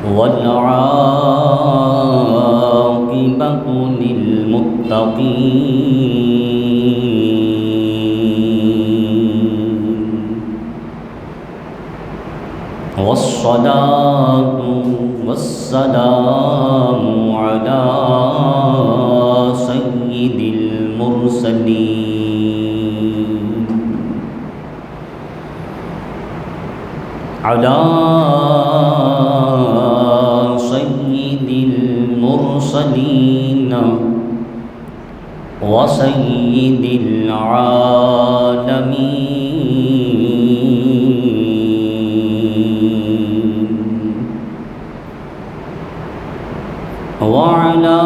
والعاقبة للمتقين والصلاة والسلام على سيد المرسلين على سيد المرسلين وسيد العالمين وعلى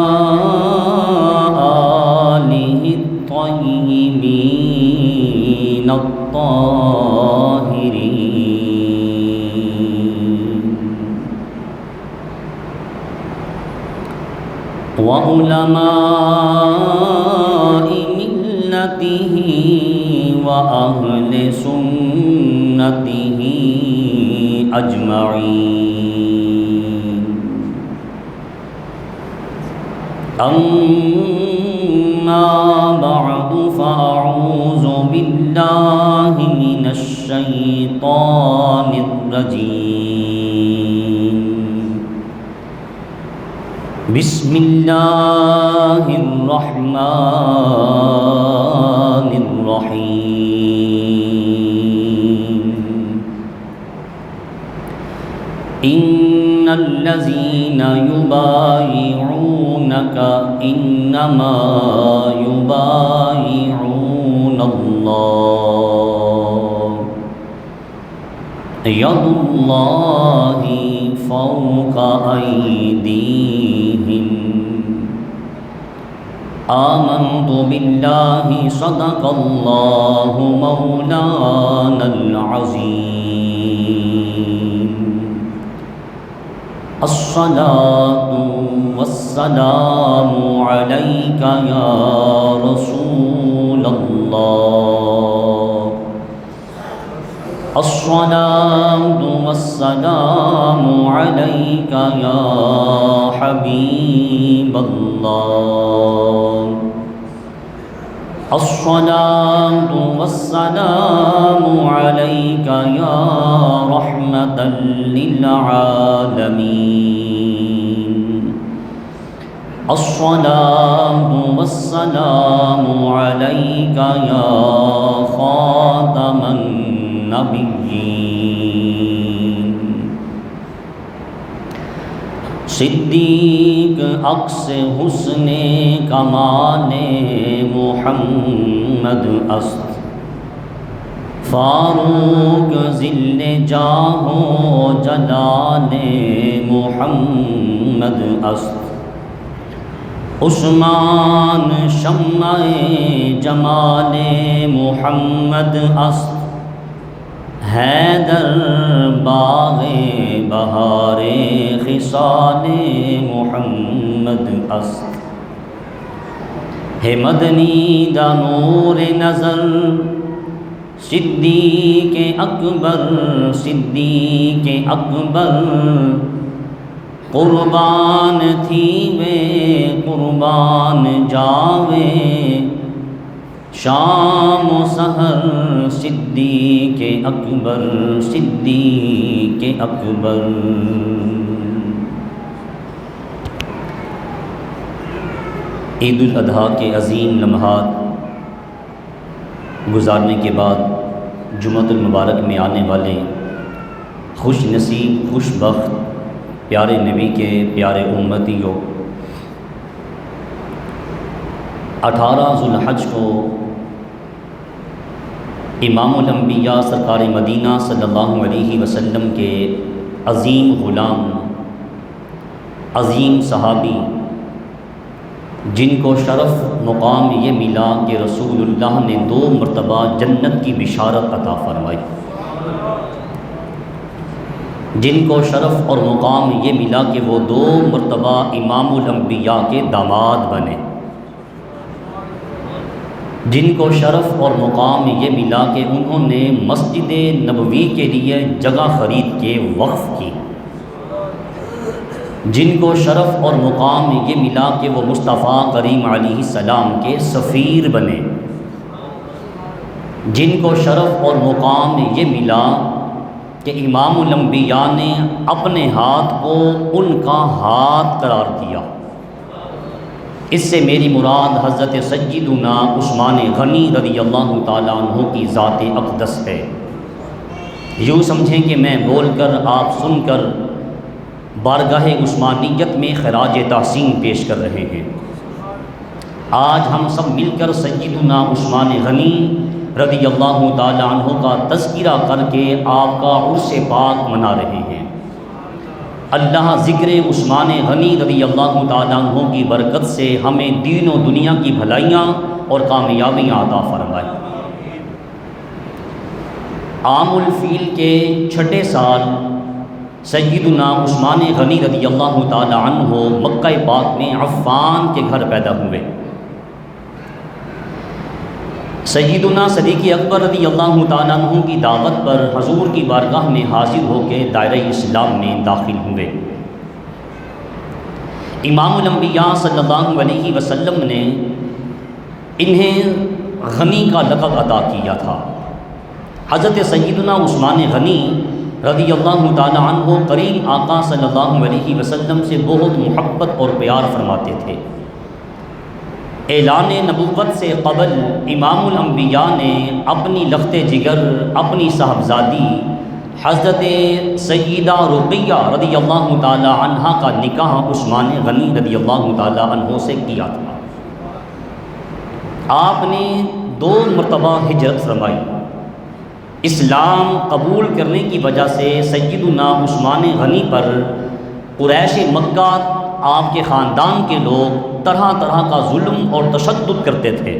آله الطيبين الطاهرين وعلماء ملته وأهل سنته أجمعين أما بعد فأعوذ بالله من الشيطان الرجيم بسم الله الرحمن الرحيم إن الذين يبايعونك إنما يبايعون الله يد الله فوق أيديهم آمنت بالله صدق الله مولانا العظيم الصلاة والسلام عليك يا رسول الله الصلاة والسلام عليك يا حبيب الله الصلاة والسلام عليك يا رحمة للعالمين الصلاة والسلام عليك يا خاتم النبيين صدیق عکس حسن کمال محمد است فاروق ذل جاہ و جلال محمد است عثمان شمع جمال محمد است حیدر باغ بہار خصال محمد است ہے مدنی دا نور نظر صدیق اکبر صدیق اکبر قربان تھی وے قربان جاوے شام و سحر صدیق اکبر صدیق اکبر عید الاضحیٰ کے عظیم لمحات گزارنے کے بعد جمعۃ المبارک میں آنے والے خوش نصیب خوش بخت پیارے نبی کے پیارے امتیوں، 18 ذوالحج کو امام الانبیاء سرکار مدینہ صلی اللہ علیہ وسلم کے عظیم غلام، عظیم صحابی، جن کو شرف مقام یہ ملا کہ رسول اللہ نے 2 مرتبہ جنت کی بشارت عطا فرمائی، جن کو شرف اور مقام یہ ملا کہ وہ 2 مرتبہ امام الانبیاء کے داماد بنے، جن کو شرف اور مقام یہ ملا کہ انہوں نے مسجد نبوی کے لیے جگہ خرید کے وقف کی، جن کو شرف اور مقام یہ ملا کہ وہ مصطفیٰ کریم علیہ السلام کے سفیر بنے، جن کو شرف اور مقام یہ ملا کہ امام الانبیاء نے اپنے ہاتھ کو ان کا ہاتھ قرار دیا۔ اس سے میری مراد حضرت سیدنا عثمان غنی رضی اللہ تعالیٰ عنہ کی ذات اقدس ہے۔ یوں سمجھیں کہ میں بول کر، آپ سن کر بارگاہ عثمانیت میں خراج تحسین پیش کر رہے ہیں۔ آج ہم سب مل کر سیدنا عثمان غنی رضی اللہ تعالیٰ عنہ کا تذکرہ کر کے آپ کا عرس پاک منا رہے ہیں۔ اللہ ذکر عثمان غنی رضی اللہ تعالیٰ عنہ کی برکت سے ہمیں دین و دنیا کی بھلائیاں اور کامیابیاں عطا فرمائے۔ عام الفیل کے چھٹے سال سیدنا عثمان غنی رضی اللہ تعالیٰ عنہ مکہ پاک میں عفان کے گھر پیدا ہوئے۔ سیدنا صدیق اکبر رضی اللہ تعالیٰ عنہ کی دعوت پر حضور کی بارگاہ میں حاضر ہو کے دائرہ اسلام میں داخل ہوئے۔ امام الانبیاء صلی اللہ علیہ وسلم نے انہیں غنی کا لقب عطا کیا تھا۔ حضرت سیدنا عثمان غنی رضی اللہ تعالیٰ عنہ کریم آقا صلی اللہ علیہ وسلم سے بہت محبت اور پیار فرماتے تھے۔ اعلان نبوت سے قبل امام الانبیاء نے اپنی لخت جگر، اپنی صاحبزادی حضرت سیدہ رقیہ رضی اللہ تعالیٰ عنہ کا نکاح عثمان غنی رضی اللہ تعالیٰ عنہ سے کیا تھا۔ آپ نے 2 مرتبہ ہجرت فرمائی۔ اسلام قبول کرنے کی وجہ سے سیدنا عثمان غنی پر قریش مکہ، آپ کے خاندان کے لوگ طرح طرح کا ظلم اور تشدد کرتے تھے،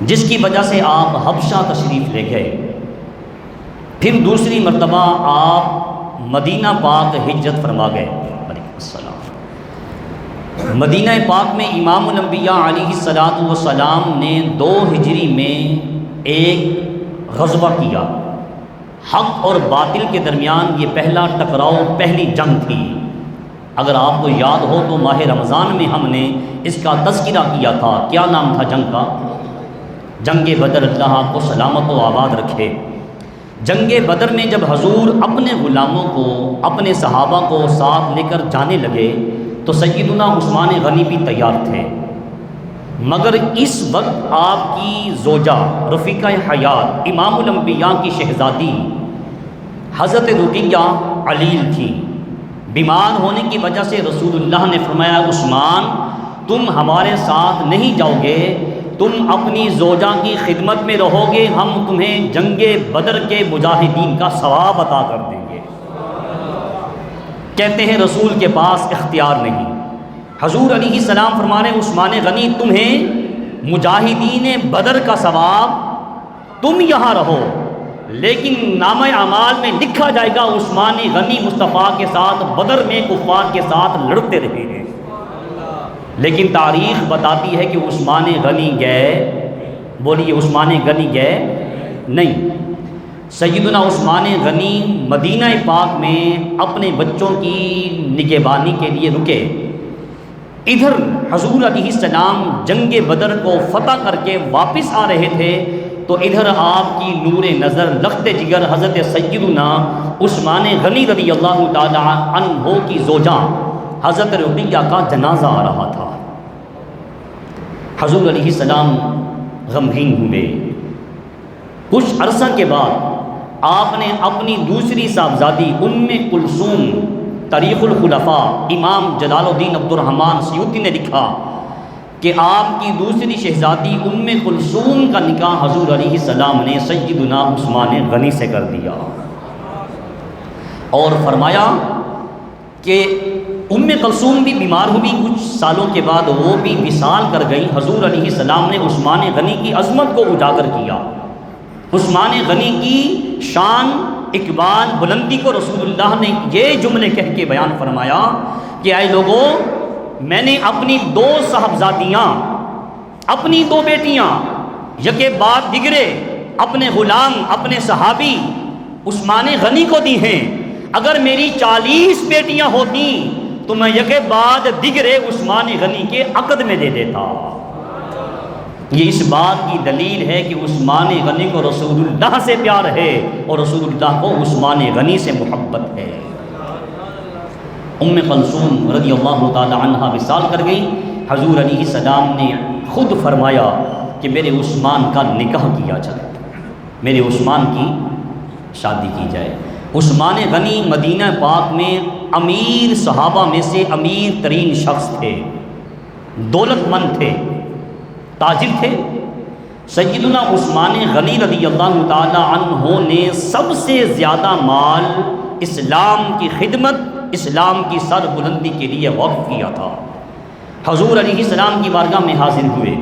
جس کی وجہ سے آپ حبشہ تشریف لے گئے۔ پھر دوسری مرتبہ آپ مدینہ پاک ہجرت فرما گئے۔ علیہ السلام مدینہ پاک میں امام الانبیاء علیہ السلام نے 2 ہجری میں ایک غزوہ کیا۔ حق اور باطل کے درمیان یہ پہلا ٹکراؤ، پہلی جنگ تھی۔ اگر آپ کو یاد ہو تو ماہ رمضان میں ہم نے اس کا تذکرہ کیا تھا۔ کیا نام تھا جنگ کا؟ جنگ بدر۔ اللہ آپ کو سلامت و آباد رکھے۔ جنگ بدر میں جب حضور اپنے غلاموں کو، اپنے صحابہ کو ساتھ لے کر جانے لگے تو سیدنا عثمان غنی بھی تیار تھے، مگر اس وقت آپ کی زوجہ رفیقہ حیات امام الانبیاء کی شہزادی حضرت رقیہ علیل تھی۔ بیمار ہونے کی وجہ سے رسول اللہ نے فرمایا، عثمان تم ہمارے ساتھ نہیں جاؤ گے، تم اپنی زوجہ کی خدمت میں رہو گے، ہم تمہیں جنگ بدر کے مجاہدین کا ثواب عطا کر دیں گے۔ کہتے ہیں رسول کے پاس اختیار نہیں۔ حضور علیہ السلام فرما رہے عثمان غنی تمہیں مجاہدین بدر کا ثواب، تم یہاں رہو، لیکن نامہ اعمال میں لکھا جائے گا عثمان غنی مصطفیٰ کے ساتھ بدر میں کفار کے ساتھ لڑتے رہے ہیں۔ لیکن تاریخ بتاتی ہے کہ عثمان غنی گئے، بولیے عثمان غنی گئے نہیں۔ سیدنا عثمان غنی مدینہ پاک میں اپنے بچوں کی نگہبانی کے لیے رکے۔ ادھر حضور علیہ السلام جنگ بدر کو فتح کر کے واپس آ رہے تھے تو ادھر آپ کی نور نظر لخت جگر حضرت سیدنا عثمان غنی رضی اللہ تعالی عنہ کی زوجہ حضرت رقیہ کا جنازہ آ رہا تھا۔ حضور علیہ السلام غمگین ہوئے۔ کچھ عرصہ کے بعد آپ نے اپنی دوسری صاحبزادی ام کلثوم، تاریخ الخلفاء امام جلال الدین عبد الرحمن سیوطی نے لکھا کہ آپ کی دوسری شہزادی ام کلثوم کا نکاح حضور علیہ السلام نے سیدنا عثمان غنی سے کر دیا، اور فرمایا کہ ام کلثوم بھی بیمار ہوئی، کچھ سالوں کے بعد وہ بھی وصال کر گئی۔ حضور علیہ السلام نے عثمان غنی کی عظمت کو اجاگر کیا، عثمان غنی کی شان، اقبال، بلندی کو رسول اللہ نے یہ جملے کہہ کے بیان فرمایا کہ اے لوگوں، میں نے اپنی 2 صاحبزادیاں، اپنی 2 بیٹیاں یکے بعد دیگرے اپنے غلام، اپنے صحابی عثمان غنی کو دی ہیں۔ اگر میری 40 بیٹیاں ہوتی تو میں یکے بعد دیگرے عثمان غنی کے عقد میں دے دیتا۔ یہ اس بات کی دلیل ہے کہ عثمان غنی کو رسول اللہ سے پیار ہے اور رسول اللہ کو عثمان غنی سے محبت ہے۔ ام کلثوم رضی اللہ تعالی عنہ وصال کر گئی، حضور علیہ السلام نے خود فرمایا کہ میرے عثمان کا نکاح کیا جائے، میرے عثمان کی شادی کی جائے۔ عثمان غنی مدینہ پاک میں امیر صحابہ میں سے امیر ترین شخص تھے، دولت مند تھے، تاجر تھے۔ سیدنا عثمان غنی رضی اللہ تعالی عنہ نے سب سے زیادہ مال اسلام کی خدمت، اسلام کی سر بلندی کے لیے وقف کیا تھا۔ حضور علیہ السلام کی بارگاہ میں حاضر ہوئے،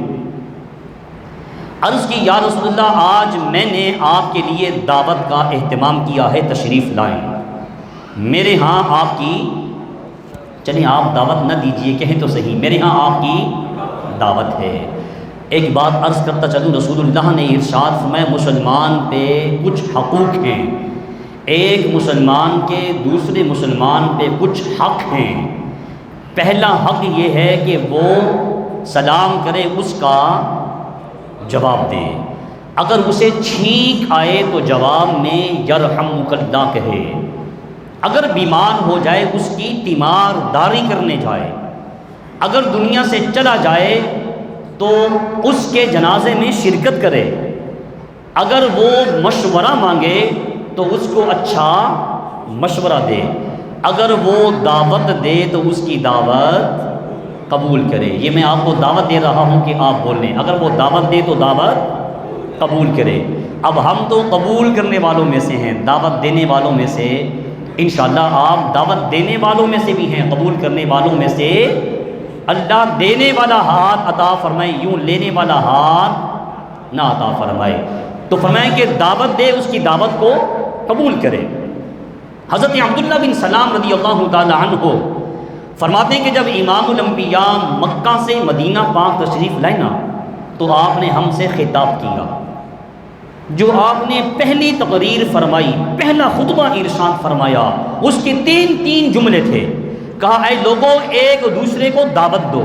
عرض کی یا رسول اللہ آج میں نے آپ کے لیے دعوت کا اہتمام کیا ہے، تشریف لائیں میرے ہاں آپ کی، چلیں آپ دعوت نہ دیجئے، کہیں تو صحیح، میرے ہاں آپ کی دعوت ہے۔ ایک بات عرض کرتا چلوں، رسول اللہ نے ارشاد فرمایا مسلمان پہ کچھ حقوق ہیں، ایک مسلمان کے دوسرے مسلمان پہ کچھ حق ہیں۔ پہلا حق یہ ہے کہ وہ سلام کرے، اس کا جواب دے، اگر اسے چھینک آئے تو جواب میں یرحمک اللہ کہے، اگر بیمار ہو جائے اس کی تیمارداری کرنے جائے، اگر دنیا سے چلا جائے تو اس کے جنازے میں شرکت کرے، اگر وہ مشورہ مانگے تو اس کو اچھا مشورہ دے، اگر وہ دعوت دے تو اس کی دعوت قبول کرے۔ یہ میں آپ کو دعوت دے رہا ہوں کہ آپ بول لیں، اگر وہ دعوت دے تو دعوت قبول کرے۔ اب ہم تو قبول کرنے والوں میں سے ہیں، دعوت دینے والوں میں سے انشاءاللہ آپ دعوت دینے والوں میں سے بھی ہیں، قبول کرنے والوں میں سے اللہ دینے والا ہاتھ عطا فرمائے، یوں لینے والا ہاتھ نہ عطا فرمائے۔ تو فرمائے کہ دعوت دے، اس کی دعوت کو قبول کرے۔ حضرت عبداللہ بن سلام رضی اللہ تعالی عنہ فرماتے ہیں کہ جب امام الانبیاء مکہ سے مدینہ پاک تشریف لائے نا تو آپ نے ہم سے خطاب کیا، جو آپ نے پہلی تقریر فرمائی، پہلا خطبہ ارشاد فرمایا، اس کے تین جملے تھے۔ کہا اے لوگوں ایک دوسرے کو دعوت دو،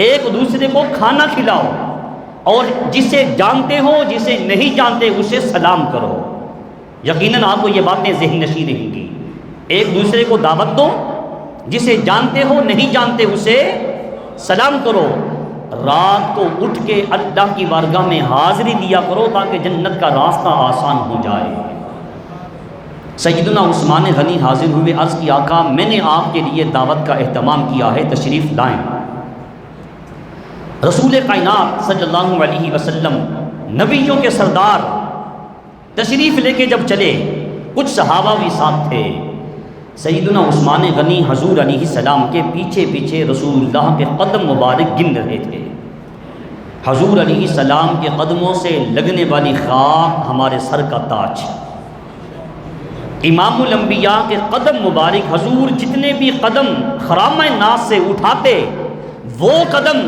ایک دوسرے کو کھانا کھلاؤ، اور جسے جانتے ہو جسے نہیں جانتے اسے سلام کرو۔ یقیناً آپ کو یہ باتیں ذہن نشین رہیں گی۔ ایک دوسرے کو دعوت دو، جسے جانتے ہو نہیں جانتے اسے سلام کرو، رات کو اٹھ کے اللہ کی بارگاہ میں حاضری دیا کرو تاکہ جنت کا راستہ آسان ہو جائے۔ سیدنا عثمان غنی حاضر ہوئے، عرض کی آقا میں نے آپ کے لیے دعوت کا اہتمام کیا ہے، تشریف لائیں۔ رسول کائنات صلی اللہ علیہ وسلم نبیوں کے سردار تشریف لے کے جب چلے، کچھ صحابہ بھی ساتھ تھے۔ سیدنا عثمان غنی حضور علیہ السلام کے پیچھے پیچھے رسول اللہ کے قدم مبارک گن رہے تھے۔ حضور علیہ السلام کے قدموں سے لگنے والی خاک ہمارے سر کا تاج، امام الانبیاء کے قدم مبارک، حضور جتنے بھی قدم خرامہ ناز سے اٹھاتے وہ قدم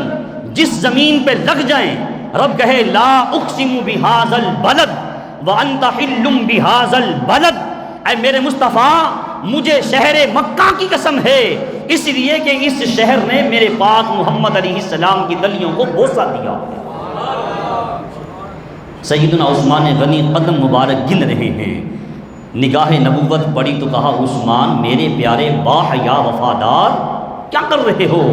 جس زمین پہ لگ جائیں رب کہے لا اقسم بہذا البلد وانت حل بہذا البلد، اے میرے مصطفیٰ مجھے شہر مکہ کی قسم ہے، اس لیے کہ اس شہر نے میرے پاک محمد علیہ السلام کی گلیوں کو بوسہ دیا۔ سیدنا عثمان غنی قدم مبارک گن رہے ہیں، نگاہ نبوت پڑی تو کہا عثمان میرے پیارے باحیا وفادار کیا کر رہے ہو؟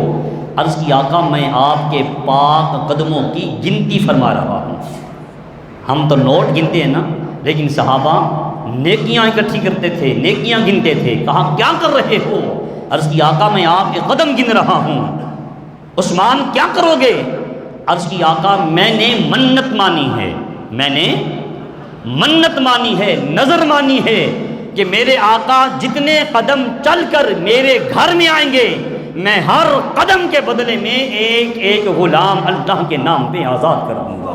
عرض کی آقا میں آپ کے پاک قدموں کی گنتی فرما رہا ہوں۔ ہم تو نوٹ گنتے ہیں نا، لیکن صحابہ نیکیاں اکٹھی کرتے تھے، نیکیاں گنتے تھے۔ کہا کیا کر رہے ہو؟ عرض کی آقا میں آپ کے قدم گن رہا ہوں۔ عثمان کیا کرو گے؟ عرض کی آقا میں نے منت مانی ہے، میں نے منت مانی ہے، نظر مانی ہے کہ میرے آقا جتنے قدم چل کر میرے گھر میں آئیں گے میں ہر قدم کے بدلے میں ایک ایک غلام اللہ کے نام پہ آزاد کر دوں گا۔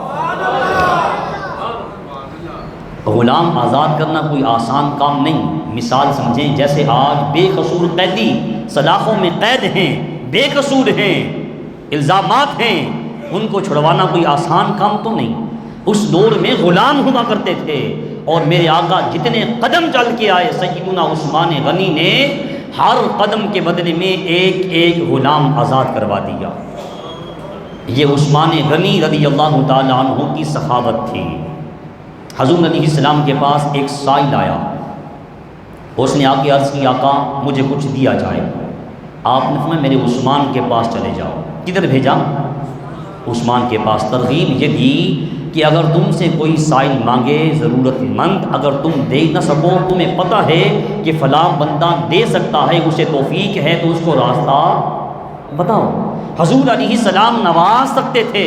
غلام آزاد کرنا کوئی آسان کام نہیں۔ مثال سمجھیں، جیسے آج بے قصور قیدی سلاخوں میں قید ہیں، بے قصور ہیں، الزامات ہیں، ان کو چھڑوانا کوئی آسان کام تو نہیں۔ اس دور میں غلام ہوا کرتے تھے، اور میرے آقا جتنے قدم چل کے آئے سیدنا عثمان غنی نے ہر قدم کے بدلے میں ایک ایک غلام آزاد کروا دیا۔ یہ عثمان غنی رضی اللہ تعالیٰ عنہ کی سخاوت تھی۔ حضور علیہ السلام کے پاس ایک سائل آیا، اس نے آ کے عرض کی آقا مجھے کچھ دیا جائے۔ آپ نے فرمایا میرے عثمان کے پاس چلے جاؤ۔ کدھر بھیجا؟ عثمان کے پاس۔ ترغیب یہ دی کہ اگر تم سے کوئی سائل مانگے ضرورت مند، اگر تم دے نہ سکو، تمہیں پتہ ہے کہ فلاں بندہ دے سکتا ہے، اسے توفیق ہے، تو اس کو راستہ بتاؤ۔ حضور علیہ السلام نواز سکتے تھے،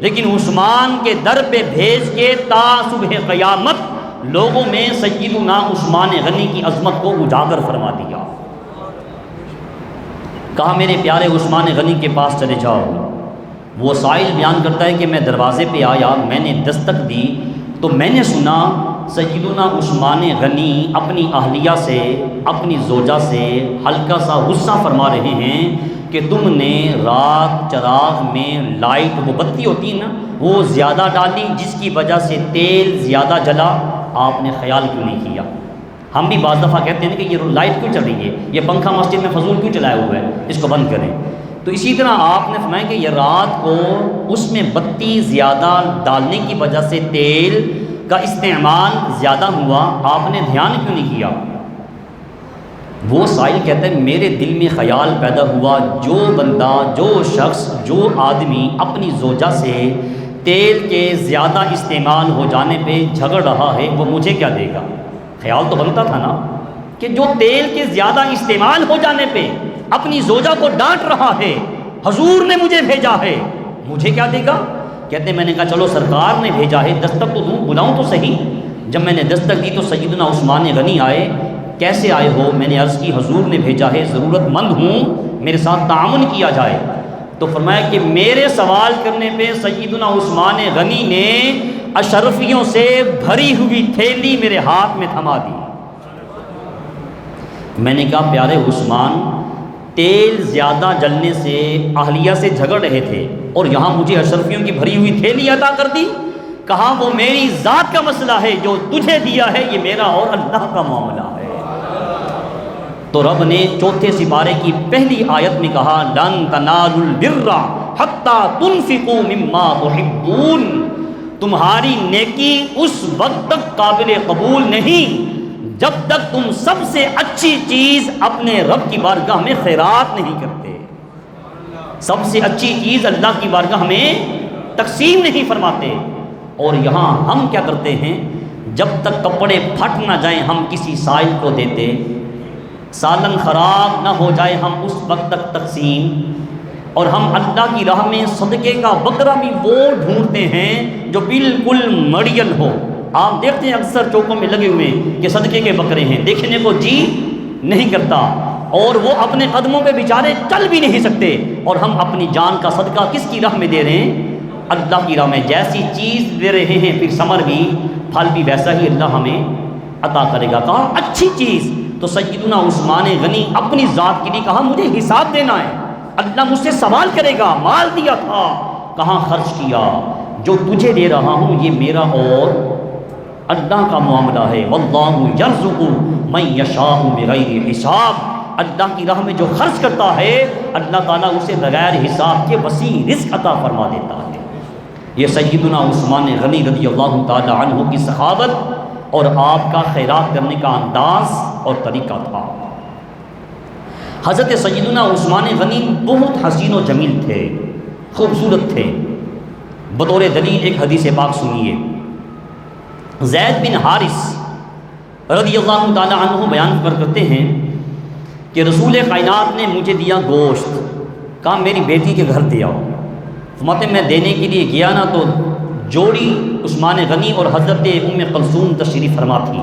لیکن عثمان کے در پہ بھیج کے تا صبح قیامت لوگوں میں سیدنا عثمان غنی کی عظمت کو اجاگر فرما دیا۔ کہا میرے پیارے عثمان غنی کے پاس چلے جاؤ۔ وہ سائل بیان کرتا ہے کہ میں دروازے پہ آیا، میں نے دستک دی تو میں نے سنا سیدنا عثمان غنی اپنی اہلیہ سے، اپنی زوجہ سے ہلکا سا غصہ فرما رہے ہیں کہ تم نے رات چراغ میں لائٹ، وہ بتی ہوتی ہے نا، وہ زیادہ ڈالی جس کی وجہ سے تیل زیادہ جلا، آپ نے خیال کیوں نہیں کیا؟ ہم بھی بعض دفعہ کہتے ہیں کہ یہ لائٹ کیوں چل رہی ہے، یہ پنکھا مسجد میں فضول کیوں چلایا ہوا ہے، اس کو بند کریں۔ تو اسی طرح آپ نے فرمایا کہ یہ رات کو اس میں بتی زیادہ ڈالنے کی وجہ سے تیل کا استعمال زیادہ ہوا، آپ نے دھیان کیوں نہیں کیا؟ وہ سائل کہتا ہے میرے دل میں خیال پیدا ہوا، جو بندہ، جو شخص، جو آدمی اپنی زوجہ سے تیل کے زیادہ استعمال ہو جانے پہ جھگڑ رہا ہے، وہ مجھے کیا دے گا؟ خیال تو بنتا تھا نا کہ جو تیل کے زیادہ استعمال ہو جانے پہ اپنی زوجہ کو ڈانٹ رہا ہے، حضور نے مجھے بھیجا ہے، مجھے کیا دے گا؟ کہتے ہیں میں نے کہا چلو سرکار نے بھیجا ہے، دستک تو دوں، بلاؤں تو صحیح۔ جب میں نے دستک دی تو سیدنا عثمان غنی آئے۔ کیسے آئے ہو؟ میں نے عرض کی حضور نے بھیجا ہے، ضرورت مند ہوں، میرے ساتھ تعاون کیا جائے۔ تو فرمایا کہ میرے سوال کرنے پہ سیدنا عثمان غنی نے اشرفیوں سے بھری ہوئی تھیلی میرے ہاتھ میں تھما دی۔ میں نے کہا پیارے عثمان، تیل زیادہ جلنے سے اہلیہ سے جھگڑ رہے تھے اور یہاں مجھے اشرفیوں کی بھری ہوئی تھیلی عطا کر دی۔ کہا وہ میری ذات کا مسئلہ ہے، جو تجھے دیا ہے یہ میرا اور اللہ کا معاملہ ہے۔ تو رب نے چوتھے سپارے کی پہلی آیت میں کہا لن تنالوا البر حتی تنفقوا مما تحبون، تمہاری نیکی اس وقت تک قابل قبول نہیں جب تک تم سب سے اچھی چیز اپنے رب کی بارگاہ میں خیرات نہیں کرتے، سب سے اچھی چیز اللہ کی بارگاہ میں تقسیم نہیں فرماتے۔ اور یہاں ہم کیا کرتے ہیں، جب تک کپڑے پھٹ نہ جائیں ہم کسی سائل کو دیتے، سالن خراب نہ ہو جائے ہم اس وقت تک تقسیم، اور ہم اللہ کی راہ میں صدقے کا بکرا بھی وہ ڈھونڈتے ہیں جو بالکل مڑیل ہو۔ آپ دیکھتے ہیں اکثر چوکوں میں لگے ہوئے کہ صدقے کے بکرے ہیں، دیکھنے کو جی نہیں کرتا، اور وہ اپنے قدموں پہ بیچارے چل بھی نہیں سکتے، اور ہم اپنی جان کا صدقہ کس کی راہ میں دے رہے ہیں؟ اللہ کی راہ میں۔ جیسی چیز دے رہے ہیں پھر ثمر بھی، پھل بھی ویسا ہی اللہ ہمیں عطا کرے گا۔ کہا اچھی چیز، تو سیدنا عثمان غنی اپنی ذات کے لیے کہا مجھے حساب دینا ہے، اللہ مجھ سے سوال کرے گا، مال دیا تھا کہاں خرچ کیا، جو تجھے دے رہا ہوں یہ میرا اور اللہ کا معاملہ ہے۔ واللہ یرزق من یشاء بغیر حساب، اللہ کی راہ میں جو خرچ کرتا ہے اللہ تعالیٰ اسے بغیر حساب کے وسیع رزق عطا فرما دیتا ہے۔ یہ سیدنا عثمان غنی رضی اللہ تعالی عنہ کی سخاوت اور آپ کا خیرات کرنے کا انداز اور طریقہ تھا۔ حضرت سیدنا عثمان غنی بہت حسین و جمیل تھے، خوبصورت تھے۔ بطور دلیل ایک حدیث پاک سنیے، زید بن حارث رضی اللہ تعالی عنہ بیان کرتے ہیں کہ رسول کائنات نے مجھے دیا گوشت، کہا میری بیٹی کے گھر دے آؤ۔ فرماتے میں دینے کے لیے گیا نا تو جوڑی عثمان غنی اور حضرت ام کلثوم تشریف فرما تھی۔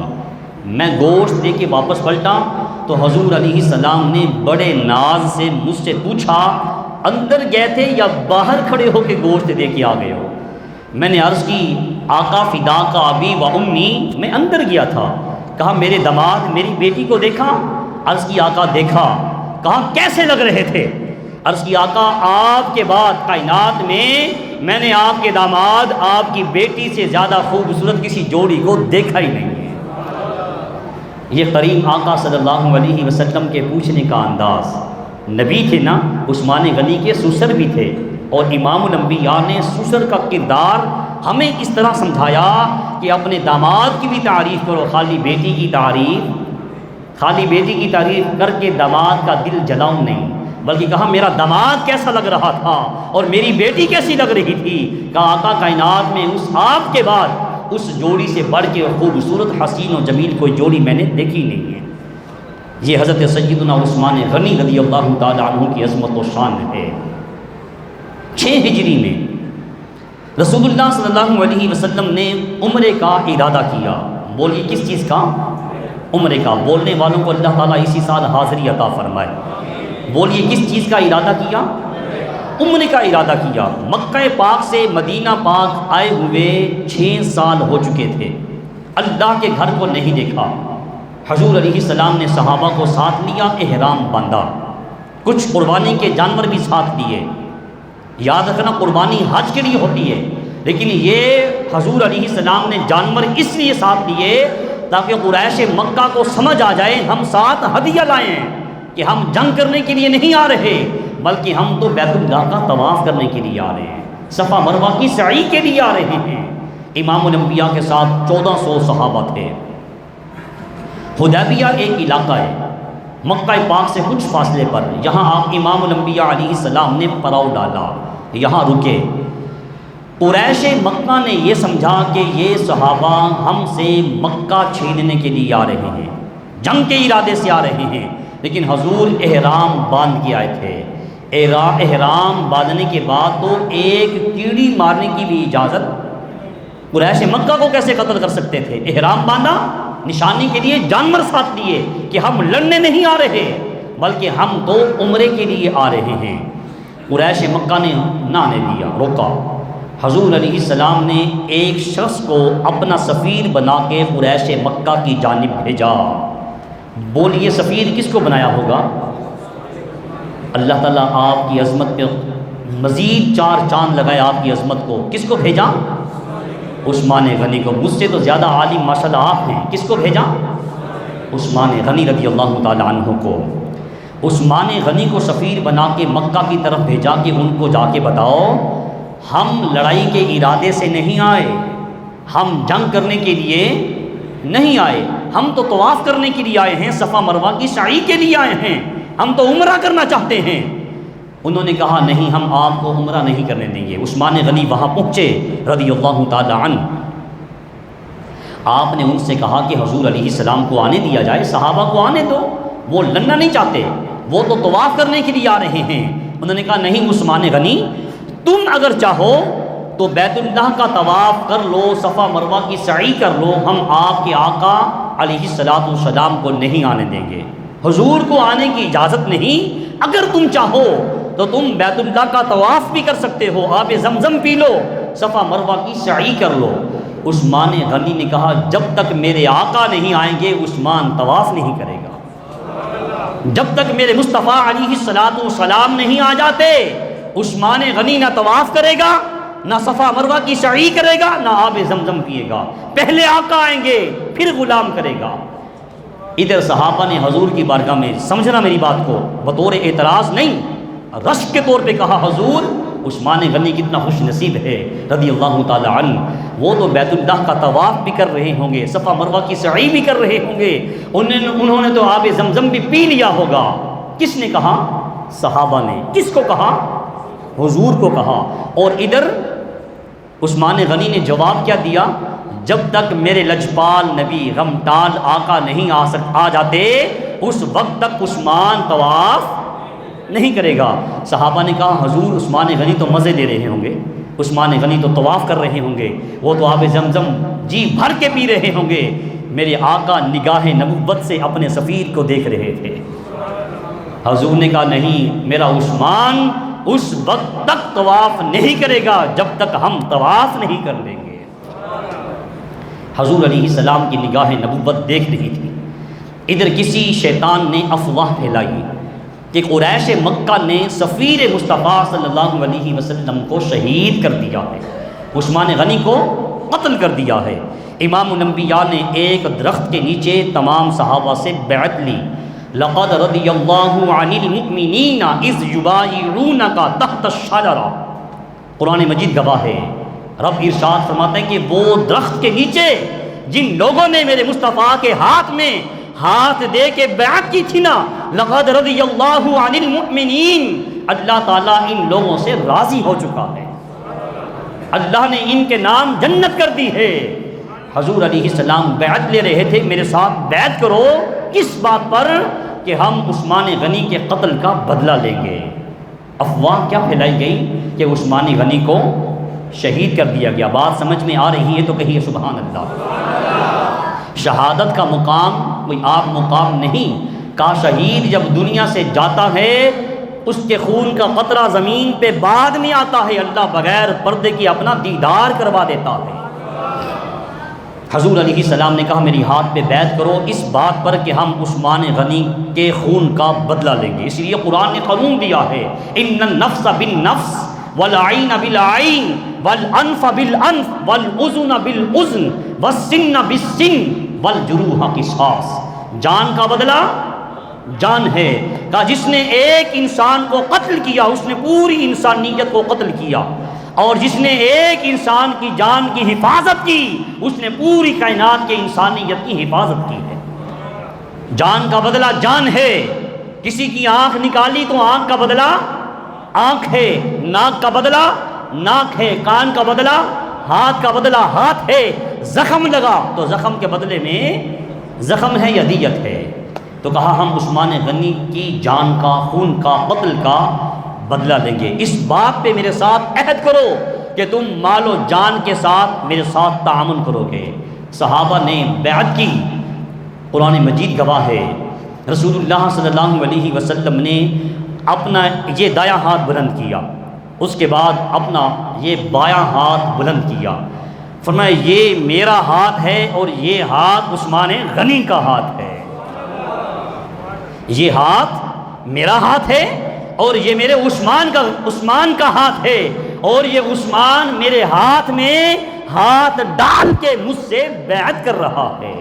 میں گوشت دے کے واپس پلٹا تو حضور علیہ السلام نے بڑے ناز سے مجھ سے پوچھا اندر گئے تھے یا باہر کھڑے ہو کے گوشت دے کے آ گئے ہو؟ میں نے عرض کی آقا فدا کا ابی و امی، میں اندر گیا تھا۔ کہا میرے داماد میری بیٹی کو دیکھا؟ عرض کی آقا دیکھا۔ کہا کیسے لگ رہے تھے؟ عرض کی آقا آپ کے بعد کائنات میں میں نے آپ کے داماد آپ کی بیٹی سے زیادہ خوبصورت کسی جوڑی کو دیکھا ہی نہیں ہے۔ یہ کریم آقا صلی اللہ علیہ وسلم کے پوچھنے کا انداز، نبی تھے نا، عثمان غنی کے سسر بھی تھے، اور امام الانبیاء نے سسر کا کردار ہمیں اس طرح سمجھایا کہ اپنے داماد کی بھی تعریف کرو، خالی بیٹی کی تعریف کر کے داماد کا دل جلاؤ نہیں، بلکہ کہا میرا داماد کیسا لگ رہا تھا اور میری بیٹی کیسی لگ رہی تھی۔ کہا آقا کائنات میں اس آپ کے بعد اس جوڑی سے بڑھ کے خوبصورت حسین و جمیل کوئی جوڑی میں نے دیکھی نہیں ہے۔ یہ حضرت سیدنا عثمان غنی رضی اللہ تعالی عنہ کی عظمت و شان ہے۔ 6 ہجری میں رسول اللہ صلی اللہ علیہ وسلم نے عمرے کا ارادہ کیا۔ بولیے کس چیز کا؟ عمرے کا۔ بولنے والوں کو اللہ تعالیٰ اسی سال حاضری عطا فرمائے۔ بولیے کس چیز کا ارادہ کیا؟ عمرے کا ارادہ کیا۔ مکہ پاک سے مدینہ پاک آئے ہوئے 6 سال ہو چکے تھے، اللہ کے گھر کو نہیں دیکھا۔ حضور علیہ السلام نے صحابہ کو ساتھ لیا، احرام باندھا، کچھ قربانی کے جانور بھی ساتھ لیے۔ یاد رکھنا قربانی حج کے لیے ہوتی ہے، لیکن یہ حضور علیہ السلام نے جانور اس لیے ساتھ لیے تاکہ قریش مکہ کو سمجھ آ جائے ہم ساتھ ہدیہ لائے ہیں، کہ ہم جنگ کرنے کے لیے نہیں آ رہے، بلکہ ہم تو بیت اللہ کا طواف کرنے کے لیے آ رہے ہیں، صفا مروہ کی سعی کے لیے آ رہے ہیں۔ امام الانبیاء کے ساتھ 1400 صحابہ تھے۔ حدیبیہ ایک علاقہ ہے مکہ پاک سے کچھ فاصلے پر، یہاں آپ امام الانبیاء علیہ السلام نے پڑاؤ ڈالا، یہاں رکے۔ قریش مکہ نے یہ سمجھا کہ یہ صحابہ ہم سے مکہ چھیننے کے لیے آ رہے ہیں، جنگ کے ارادے سے آ رہے ہیں، لیکن حضور احرام باندھ کے آئے تھے۔ احرام باندھنے کے بعد تو ایک کیڑی مارنے کی بھی اجازت، قریش مکہ کو کیسے قتل کر سکتے تھے؟ احرام باندھا، نشانی کے لیے جانور ساتھ لیے کہ ہم لڑنے نہیں آ رہے بلکہ ہم تو عمرے کے لیے آ رہے ہیں۔ قریش مکہ نے نہ لیا، روکا۔ حضور علیہ السلام نے ایک شخص کو اپنا سفیر بنا کے قریش مکہ کی جانب بھیجا۔ بولیے سفیر کس کو بنایا ہوگا؟ اللہ تعالیٰ آپ کی عظمت پہ مزید 4 چاند لگائے، آپ کی عظمت کو۔ کس کو بھیجا؟ عثمان غنی کو۔ مجھ سے تو زیادہ عالم ماشاءاللہ آپ ہیں، کس کو بھیجا؟ عثمان غنی رضی اللہ تعالی عنہ کو۔ عثمان غنی کو سفیر بنا کے مکہ کی طرف بھیجا کہ ان کو جا کے بتاؤ ہم لڑائی کے ارادے سے نہیں آئے، ہم جنگ کرنے کے لیے نہیں آئے، ہم تو طواف کرنے کے لیے آئے ہیں، صفا مروہ کی سعی کے لیے آئے ہیں، ہم تو عمرہ کرنا چاہتے ہیں۔ انہوں نے کہا نہیں، ہم آپ کو عمرہ نہیں کرنے دیں گے۔ عثمان غنی وہاں پہنچے رضی اللہ تعالی عنہ، آپ نے ان سے کہا کہ حضور علیہ السلام کو آنے دیا جائے، صحابہ کو آنے دو، وہ لڑنا نہیں چاہتے، وہ تو طواف کرنے کے لیے آ رہے ہیں۔ انہوں نے کہا نہیں عثمان غنی، تم اگر چاہو تو بیت اللہ کا طواف کر لو، صفا مروہ کی سعی کر لو، ہم آپ کے آقا علیہ السلام کو نہیں آنے دیں گے، حضور کو آنے کی اجازت نہیں۔ اگر تم چاہو تو تم بیت اللہ کا طواف بھی کر سکتے ہو، آب زمزم پی لو، صفا مروہ کی سعی کر لو۔ عثمان غنی نے کہا جب تک میرے آقا نہیں آئیں گے عثمان طواف نہیں کرے گا، جب تک میرے مصطفیٰ علیہ السلام نہیں آ جاتے عثمان غنی نہ طواف کرے گا، نہ صفا مروہ کی سعی کرے گا، نہ آب زمزم پیے گا۔ پہلے آقا آئیں گے پھر غلام کرے گا۔ ادھر صحابہ نے حضور کی بارگاہ میں، سمجھنا میری بات کو، بطور اعتراض نہیں، رشک کے طور پہ کہا حضور عثمان غنی کتنا خوش نصیب ہے رضی اللہ تعالی عنہ، وہ تو بیت اللہ کا طواف بھی کر رہے ہوں گے، صفا مروہ کی سعی بھی کر رہے ہوں گے، انہوں نے تو آب زمزم بھی پی لیا ہوگا۔ کس نے کہا؟ صحابہ نے۔ کس کو کہا؟ حضور کو کہا۔ اور ادھر عثمان غنی نے جواب کیا دیا؟ جب تک میرے لجپال نبی غمٹال آقا نہیں آ جاتے اس وقت تک عثمان طواف نہیں کرے گا۔ صحابہ نے کہا حضور عثمان غنی تو مزے لے رہے ہوں گے، عثمان غنی تو طواف کر رہے ہوں گے، وہ تو آب زمزم جی بھر کے پی رہے ہوں گے۔ میرے آقا نگاہ نبوت سے اپنے سفیر کو دیکھ رہے تھے۔ حضور نے کہا نہیں، میرا عثمان اس وقت تک طواف نہیں کرے گا جب تک ہم طواف نہیں کر لیں گے۔ حضور علیہ السلام کی نگاہ نبوت دیکھ رہی تھی۔ ادھر کسی شیطان نے افواہ پھیلائی کہ قریش مکہ نے سفیر مصطفیٰ صلی اللہ علیہ وسلم کو شہید کر دیا ہے، عثمان غنی کو قتل کر دیا ہے۔ امام الانبیاء نے ایک درخت کے نیچے تمام صحابہ سے بیعت لی، لقد رضی اللہ عن المؤمنین اذ یبایعونک تحت الشجرہ، قرآن مجید گواہ ہے۔ رب ارشاد فرماتے ہیں کہ وہ درخت کے نیچے جن لوگوں نے میرے مصطفیٰ کے ہاتھ میں ہاتھ دے کے بیعت کی تھی نا، لقد رضی اللہ عن المؤمنین، اللہ تعالیٰ ان لوگوں سے راضی ہو چکا ہے، اللہ نے ان کے نام جنت کر دی ہے۔ حضور علیہ السلام بیعت لے رہے تھے، میرے ساتھ بیعت کرو، کس بات پر؟ کہ ہم عثمان غنی کے قتل کا بدلہ لیں گے۔ افواہ کیا پھیلائی گئی کہ عثمان غنی کو شہید کر دیا گیا۔ بات سمجھ میں آ رہی ہے تو کہیے سبحان اللہ۔ شہادت کا مقام کوئی عام مقام نہیں، کا شہید جب دنیا سے جاتا ہے اس کے خون کا قطرہ زمین پہ بعد میں آتا ہے، اللہ بغیر پردے کی اپنا دیدار کروا دیتا ہے۔ حضور علیہ السلام نے کہا میری ہاتھ پہ بیعت کرو اس بات پر کہ ہم عثمان غنی کے خون کا بدلہ لیں گے۔ اس لیے قرآن نے قانون دیا ہے، ان النفس بالنفس والعین بالعین والانف بالانف والاذن بالاذن والسن بالسن والجروح قصاص، جان کا بدلہ جان ہے۔ کہا جس نے ایک انسان کو قتل کیا اس نے پوری انسانیت کو قتل کیا، اور جس نے ایک انسان کی جان کی حفاظت کی اس نے پوری کائنات کے انسانیت کی حفاظت کی ہے۔ جان کا بدلہ جان ہے، کسی کی آنکھ نکالی تو آنکھ کا بدلہ آنکھ ہے، ناک کا بدلہ ناک ہے، کان کا بدلہ ہاتھ کا بدلہ ہاتھ ہے، زخم لگا تو زخم کے بدلے میں زخم ہے یا دیت ہے۔ تو کہا ہم عثمان غنی کی جان کا خون کا قتل کا بدلہ لیں گے، اس بات پہ میرے ساتھ عہد کرو کہ تم مال و جان کے ساتھ میرے ساتھ تعاون کرو گے۔ صحابہ نے بیعت کی، قرآن مجید گواہ ہے۔ رسول اللہ صلی اللہ علیہ وسلم نے اپنا یہ دایاں ہاتھ بلند کیا، اس کے بعد اپنا یہ بایاں ہاتھ بلند کیا، فرمایا یہ میرا ہاتھ ہے اور یہ ہاتھ عثمان غنی کا ہاتھ ہے، یہ ہاتھ میرا ہاتھ ہے اور یہ میرے عثمان کا ہاتھ ہے، اور یہ عثمان میرے ہاتھ میں ہاتھ ڈال کے مجھ سے بیعت کر رہا ہے۔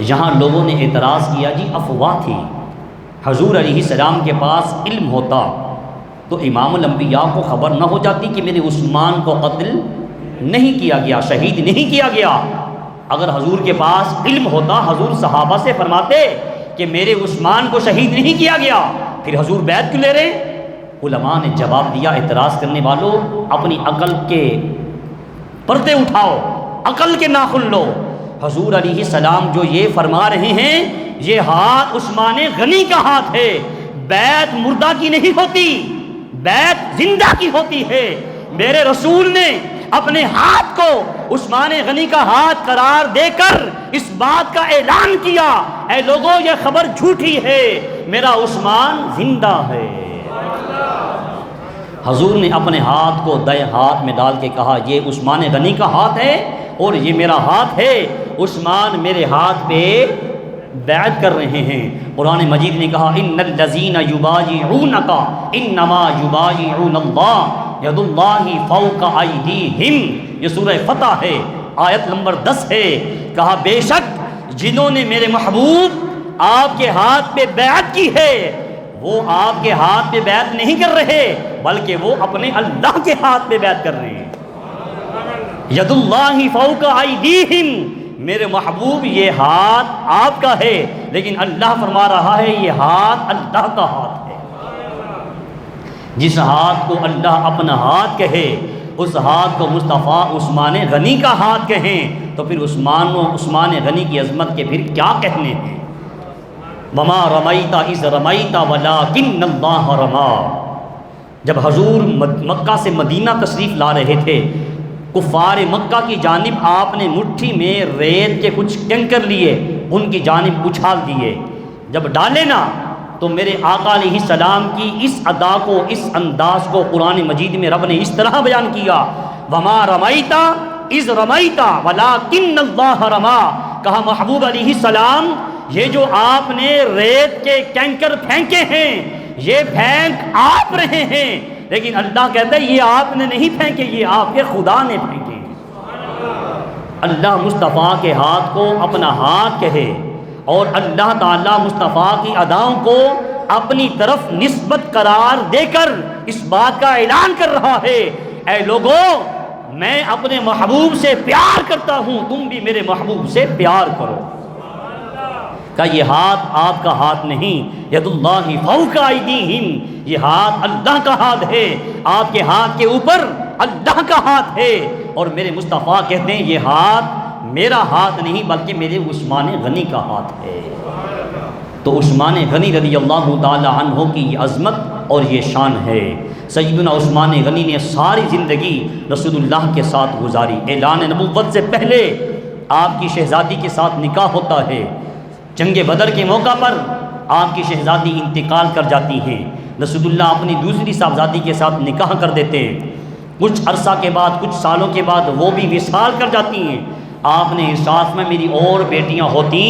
یہاں لوگوں نے اعتراض کیا جی افواہ تھی، حضور علیہ السلام کے پاس علم ہوتا تو امام الانبیاء کو خبر نہ ہو جاتی کہ میرے عثمان کو قتل نہیں کیا گیا، شہید نہیں کیا گیا؟ اگر حضور کے پاس علم ہوتا حضور صحابہ سے فرماتے کہ میرے عثمان کو شہید نہیں کیا گیا، پھر حضور بیعت کیوں لے رہے؟ علماء نے جواب دیا اعتراض کرنے والوں اپنی عقل کے پردے اٹھاؤ، عقل کے ناخن لو۔ حضور علیہ السلام جو یہ فرما رہے ہیں یہ ہاتھ عثمان غنی کا ہاتھ ہے، بیعت مردہ کی نہیں ہوتی، بیعت زندہ کی ہوتی ہے۔ میرے رسول نے اپنے ہاتھ کو عثمان غنی کا ہاتھ قرار دے کر اس بات کا اعلان کیا، اے لوگوں یہ خبر جھوٹی ہے، میرا عثمان زندہ ہے۔ حضور نے اپنے ہاتھ کو دائیں ہاتھ میں ڈال کے کہا یہ عثمان غنی کا ہاتھ ہے اور یہ میرا ہاتھ ہے، عثمان میرے ہاتھ پہ بیعت کر رہے ہیں۔ قرآن مجید نے کہا ان الذین یبایعونک انما یبایعون اللہ ید اللہ فوق ایدیہم، یہ سورہ فتح ہے، آیت نمبر 10 ہے۔ کہا بے شک جنہوں نے میرے محبوب آپ کے ہاتھ پہ بیعت کی ہے وہ آپ کے ہاتھ پہ بیعت نہیں کر رہے بلکہ وہ اپنے اللہ کے ہاتھ پہ بیعت کر رہے ہیں۔ ید اللہ فوق ایدیہم، میرے محبوب یہ ہاتھ آپ کا ہے لیکن اللہ فرما رہا ہے یہ ہاتھ اللہ کا ہاتھ ہے۔ جس ہاتھ کو اللہ اپنا ہاتھ کہے اس ہاتھ کو مصطفیٰ عثمان غنی کا ہاتھ کہیں تو پھر عثمان غنی کی عظمت کے پھر کیا کہنے ہیں؟ وما رمیت اذ رمیت ولکن اللہ رما۔ جب حضور مکہ سے مدینہ تشریف لا رہے تھے کفار مکہ کی جانب آپ نے مٹھی میں ریت کے کچھ کنکر لیے، ان کی جانب اچھال دیے، جب ڈالے نا تو میرے آقا علیہ السلام کی اس ادا کو، اس انداز کو قرآن مجید میں رب نے اس طرح بیان کیا وما رمیت اذ رمیت ولکن اللہ رما۔ کہا محبوب علیہ السلام یہ جو آپ نے ریت کے کینکر پھینکے ہیں یہ پھینک آپ رہے ہیں، لیکن اللہ کہتا ہے یہ آپ نے نہیں پھینکے، یہ آپ کے خدا نے پھینکے۔ اللہ مصطفیٰ کے ہاتھ کو اپنا ہاتھ کہے اور اللہ تعالیٰ مصطفیٰ کی اداؤں کو اپنی طرف نسبت قرار دے کر اس بات کا اعلان کر رہا ہے، اے لوگوں میں اپنے محبوب سے پیار کرتا ہوں، تم بھی میرے محبوب سے پیار کرو۔ کہ یہ ہاتھ آپ کا ہاتھ نہیں، ید اللہ فوق ایدیہم، یہ ہاتھ اللہ کا ہاتھ ہے، آپ کے ہاتھ کے اوپر اللہ کا ہاتھ ہے۔ اور میرے مصطفیٰ کہتے ہیں یہ ہاتھ میرا ہاتھ نہیں بلکہ میرے عثمان غنی کا ہاتھ ہے۔ تو عثمان غنی رضی اللہ تعالی عنہ کی یہ عظمت اور یہ شان ہے۔ سیدنا عثمان غنی نے ساری زندگی رسول اللہ کے ساتھ گزاری۔ اعلان نبوت سے پہلے آپ کی شہزادی کے ساتھ نکاح ہوتا ہے، جنگ بدر کے موقع پر آپ کی شہزادی انتقال کر جاتی ہیں، رسول اللہ اپنی دوسری صاحبزادی کے ساتھ نکاح کر دیتے ہیں، کچھ عرصہ کے بعد کچھ سالوں کے بعد وہ بھی وصال کر جاتی ہیں۔ آپ نے ارشاد میں میری اور بیٹیاں ہوتی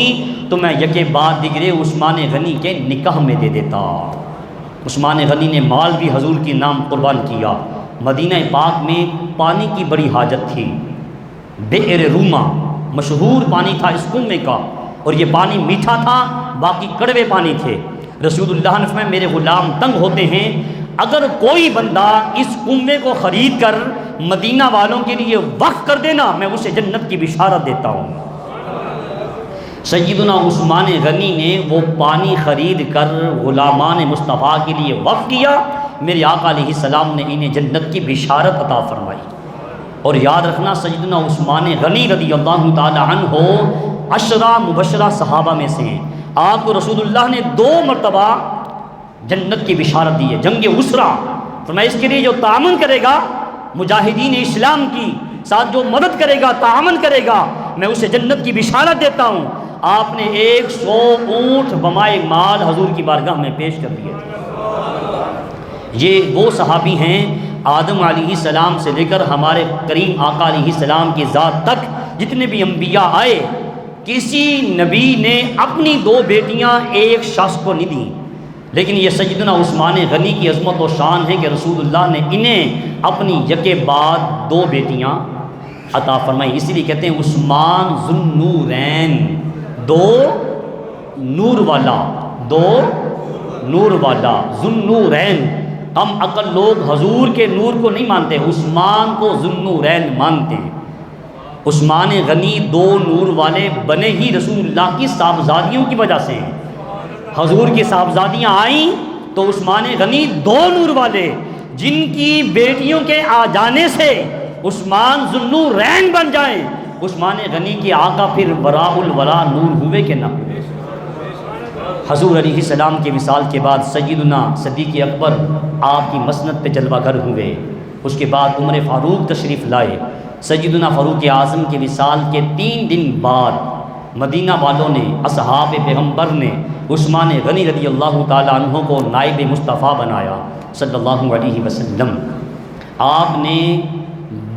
تو میں یکے بعد دیگرے عثمان غنی کے نکاح میں دے دیتا۔ عثمان غنی نے مال بھی حضور کے نام قربان کیا۔ مدینہ پاک میں پانی کی بڑی حاجت تھی، بئر روما مشہور پانی تھا اس کنویں کا، اور یہ پانی میٹھا تھا، باقی کڑوے پانی تھے۔ رسول اللہ نے فرمایا میرے غلام تنگ ہوتے ہیں، اگر کوئی بندہ اس کنویں کو خرید کر مدینہ والوں کے لیے وقف کر دینا میں اسے جنت کی بشارت دیتا ہوں۔ سیدنا عثمان غنی نے وہ پانی خرید کر غلامان مصطفیٰ کے لیے وقف کیا، میرے آقا علیہ السلام نے انہیں جنت کی بشارت عطا فرمائی۔ اور یاد رکھنا سیدنا عثمان غنی رضی اللہ تعالی عنہ عشرہ مبشرہ صحابہ میں سے ہیں۔ آپ کو رسول اللہ نے 2 مرتبہ جنت کی بشارت دی ہے۔ جنگ اسرا فرمایا اس کے لیے جو تعاون کرے گا مجاہدین اسلام کی ساتھ، جو مدد کرے گا تعاون کرے گا، میں اسے جنت کی بشارت دیتا ہوں۔ آپ نے 100 اونٹ بمائے مال حضور کی بارگاہ میں پیش کر دیے تھے۔ یہ وہ صحابی ہیں آدم علیہ السلام سے لے کر ہمارے کریم آقا علیہ السلام کی ذات تک جتنے بھی انبیاء آئے، کسی نبی نے اپنی 2 بیٹیاں ایک شخص کو نہیں دیں، لیکن یہ سیدنا عثمان غنی کی عظمت و شان ہے کہ رسول اللہ نے انہیں اپنی یکے بعد 2 بیٹیاں عطا فرمائی۔ اسی لیے کہتے ہیں عثمان ذوالنورین، 2 نور والا، 2 نور والا، ذوالنورین۔ کم عقل لوگ حضور کے نور کو نہیں مانتے، عثمان کو ذوالنورین مانتے ہیں۔ عثمان غنی 2 نور والے بنے ہی رسول اللہ کی صاحبزادیوں کی وجہ سے ہیں۔ حضور کی صاحبزادیاں آئیں تو عثمان غنی 2 نور والے، جن کی بیٹیوں کے آ جانے سے عثمان ذوالنورین بن جائیں، عثمان غنی کے آقا پھر وراء الورا نور ہوئے کہ نہ ہوئے۔ حضور علیہ السلام کے وصال کے بعد سیدنا صدیق اکبر آپ کی مسند پہ جلوہ گر ہوئے، اس کے بعد عمر فاروق تشریف لائے۔ سیدنا فاروق اعظم کے وصال کے 3 دن بعد مدینہ والوں نے، اصحاب پیغمبر نے عثمان غنی رضی اللہ تعالی عنہ کو نائب مصطفیٰ بنایا صلی اللہ علیہ وسلم۔ آپ نے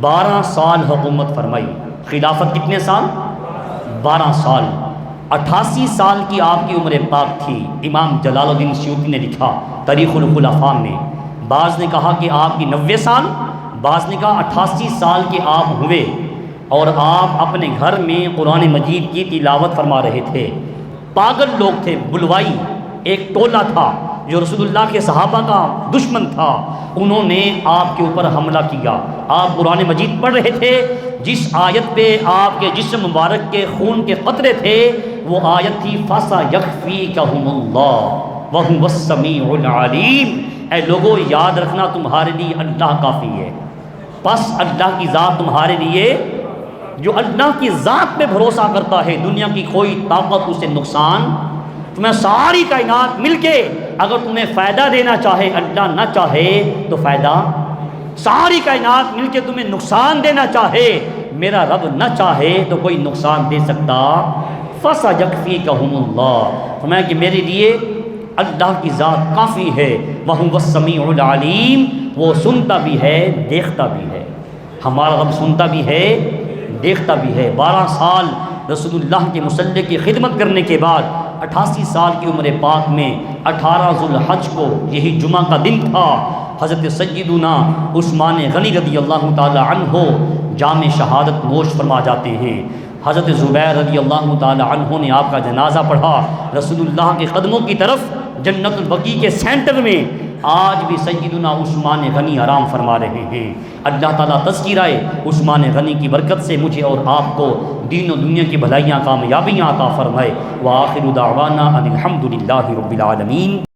12 سال حکومت فرمائی۔ خلافت کتنے سال؟ 12 سال۔ 88 سال کی آپ کی عمر پاک تھی۔ امام جلال الدین سیوطی نے لکھا تاریخ الخلفاء میں، بعض نے کہا کہ آپ کی 90 سال، بعض نے کہا 88 سال کے آپ ہوئے، اور آپ اپنے گھر میں قرآن مجید کی تلاوت فرما رہے تھے۔ پاگل لوگ تھے، بلوائی ایک ٹولہ تھا جو رسول اللہ کے صحابہ کا دشمن تھا، انہوں نے آپ کے اوپر حملہ کیا۔ آپ قرآن مجید پڑھ رہے تھے، جس آیت پہ آپ کے جسم مبارک کے خون کے قطرے تھے وہ آیت تھی فَسَيَكْفِيكَهُمُ اللَّهُ وَهُوَ السَّمِيعُ الْعَلِيمُ۔ اے لوگو یاد رکھنا تمہارے لیے اللہ کافی ہے۔ پس اللہ کی ذات تمہارے لیے، جو اللہ کی ذات پہ بھروسہ کرتا ہے دنیا کی کوئی طاقت اسے نقصان، تمہیں ساری کائنات مل کے اگر تمہیں فائدہ دینا چاہے، اللہ نہ چاہے تو فائدہ، ساری کائنات مل کے تمہیں نقصان دینا چاہے، میرا رب نہ چاہے تو کوئی نقصان دے سکتا۔ فَسَيَكْفِيكَهُمُ اللَّهُ، فرمایا کہ میرے لیے اللہ کی ذات کافی ہے۔ وَهُوَ السَّمِيعُ الْعَلِيمُ، وہ سنتا بھی ہے دیکھتا بھی ہے۔ ہمارا رب سنتا بھی ہے دیکھتا بھی ہے۔ 12 سال رسول اللہ کے مصلی کی خدمت کرنے کے بعد 88 سال کی عمر پاک میں 18 ذوالحج کو یہی جمعہ کا دن تھا، حضرت سیدنا عثمان غنی رضی اللہ تعالی عنہ جام شہادت نوش فرما جاتے ہیں۔ حضرت زبیر رضی اللہ تعالی عنہ نے آپ کا جنازہ پڑھا، رسول اللہ کے قدموں کی طرف جنت البقیع کے سینٹر میں آج بھی سیدنا عثمان غنی آرام فرما رہے ہیں۔ اللہ تعالیٰ تذکرہ عثمان غنی کی برکت سے مجھے اور آپ کو دین و دنیا کی بھلائیاں کامیابیاں عطا فرمائے۔ وآخر دعوانا ان الحمد للہ رب العالمین۔